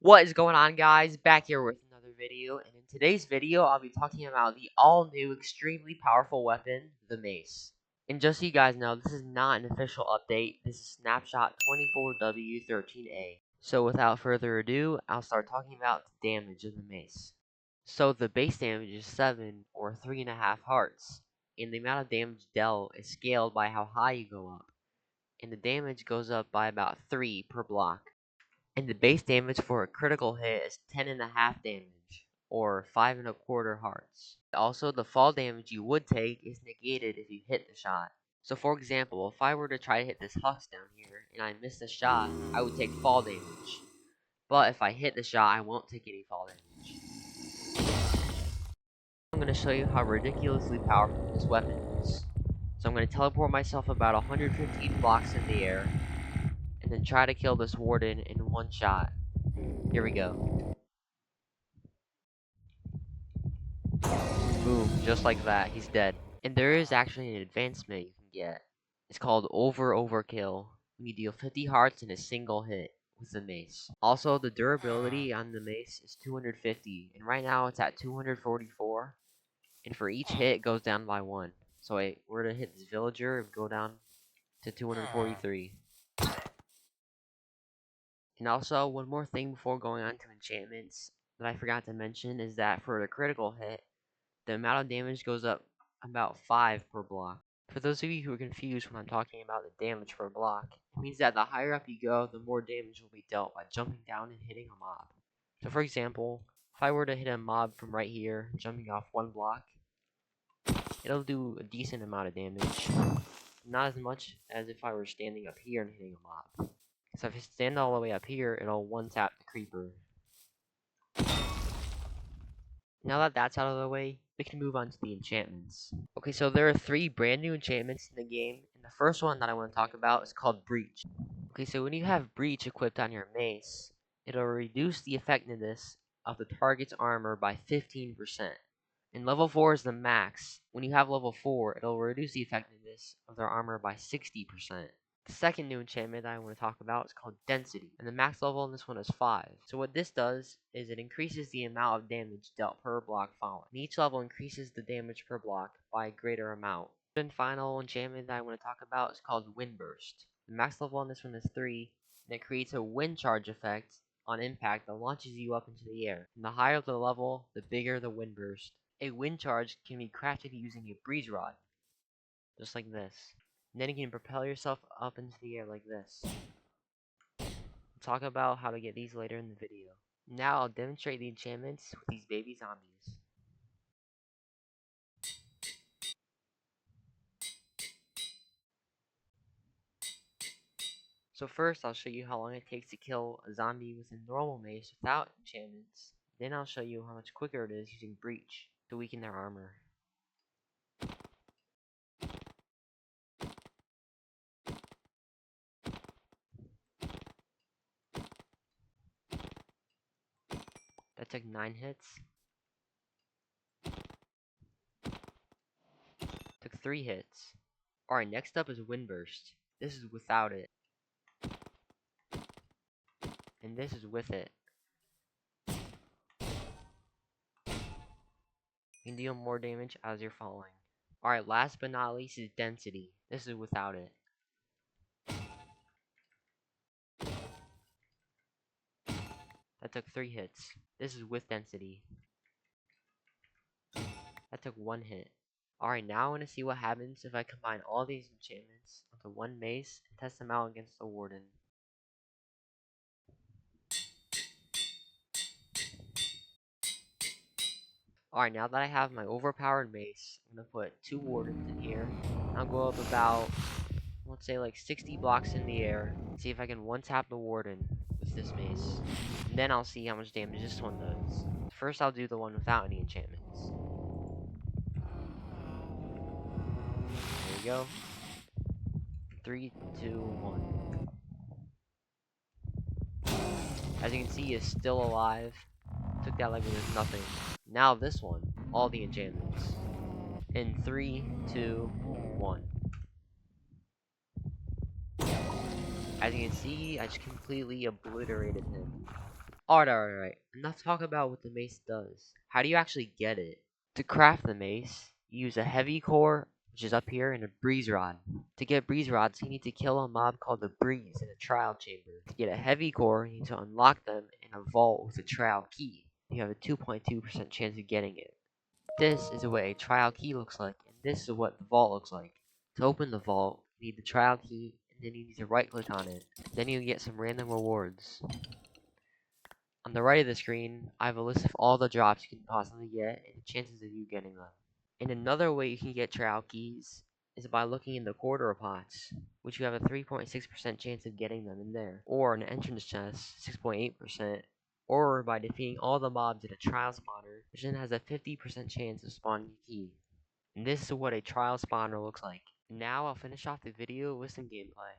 What is going on, guys? Back here with another video, and in today's video I'll be talking about the all-new extremely powerful weapon, the Mace. And just so you guys know, this is not an official update, this is snapshot 24W13A. So without further ado, I'll start talking about the damage of the Mace. So the base damage is 7 or 3.5 hearts, and the amount of damage dealt is scaled by how high you go up, and the damage goes up by about 3 per block. And the base damage for a critical hit is 10.5 damage, or 5.25 hearts. Also, the fall damage you would take is negated if you hit the shot. So for example, if I were to try to hit this Hux down here, and I miss the shot, I would take fall damage. But if I hit the shot, I won't take any fall damage. I'm going to show you how ridiculously powerful this weapon is. So I'm going to teleport myself about 115 blocks in the air, and then try to kill this warden in one shot. Here we go. Boom, just like that, he's dead. And there is actually an advancement you can get. It's called Overkill. You deal 50 hearts in a single hit with the mace. Also, the durability on the mace is 250, and right now it's at 244. And for each hit, it goes down by 1. So I were to hit this villager, it would go down to 243. And also, one more thing before going on to enchantments that I forgot to mention is that for the critical hit, the amount of damage goes up about 5 per block. For those of you who are confused when I'm talking about the damage per block, it means that the higher up you go, the more damage will be dealt by jumping down and hitting a mob. So for example, if I were to hit a mob from right here, jumping off 1 block, it'll do a decent amount of damage. Not as much as if I were standing up here and hitting a mob. So if I stand all the way up here, it'll one-tap the creeper. Now that that's out of the way, we can move on to the enchantments. Okay, so there are 3 brand new enchantments in the game, and the first one that I want to talk about is called Breach. Okay, so when you have Breach equipped on your mace, it'll reduce the effectiveness of the target's armor by 15%. And level 4 is the max. When you have level 4, it'll reduce the effectiveness of their armor by 60%. The second new enchantment that I want to talk about is called Density, and the max level on this one is 5. So what this does is it increases the amount of damage dealt per block fallen, and each level increases the damage per block by a greater amount. The final enchantment that I want to talk about is called Windburst. The max level on this one is 3, and it creates a wind charge effect on impact that launches you up into the air. And the higher the level, the bigger the windburst. A wind charge can be crafted using a breeze rod, just like this. And then you can propel yourself up into the air like this. We'll talk about how to get these later in the video. Now I'll demonstrate the enchantments with these baby zombies. So first I'll show you how long it takes to kill a zombie with a normal mace without enchantments. Then I'll show you how much quicker it is using Breach to weaken their armor. That took 9 hits. Took 3 hits. Alright, next up is Windburst. This is without it. And this is with it. You can deal more damage as you're falling. Alright, last but not least is Density. This is without it. That took 3 hits. This is with Density. That took 1 hit. Alright, now I want to see what happens if I combine all these enchantments onto one mace and test them out against the warden. Alright, now that I have my overpowered mace, I'm going to put 2 wardens in here. I'll go up about, let's say like 60 blocks in the air, and see if I can one-tap the warden with this mace. And then I'll see how much damage this one does. First I'll do the one without any enchantments. There we go. 3, 2, 1. As you can see, he is still alive. Took that like it was nothing. Now this one, all the enchantments. In 3, 2, 1. As you can see, I just completely obliterated him. Alright. Enough talk about what the mace does. How do you actually get it? To craft the mace, you use a heavy core, which is up here, and a breeze rod. To get breeze rods, you need to kill a mob called the breeze in a trial chamber. To get a heavy core, you need to unlock them in a vault with a trial key. You have a 2.2% chance of getting it. This is what a trial key looks like, and this is what the vault looks like. To open the vault, you need the trial key, and then you need to right click on it. Then you get some random rewards. On the right of the screen, I have a list of all the drops you can possibly get and the chances of you getting them. And another way you can get trial keys is by looking in the quarter pots, which you have a 3.6% chance of getting them in there, or an entrance chest, 6.8%, or by defeating all the mobs in a trial spawner, which then has a 50% chance of spawning a key. And this is what a trial spawner looks like. Now I'll finish off the video with some gameplay.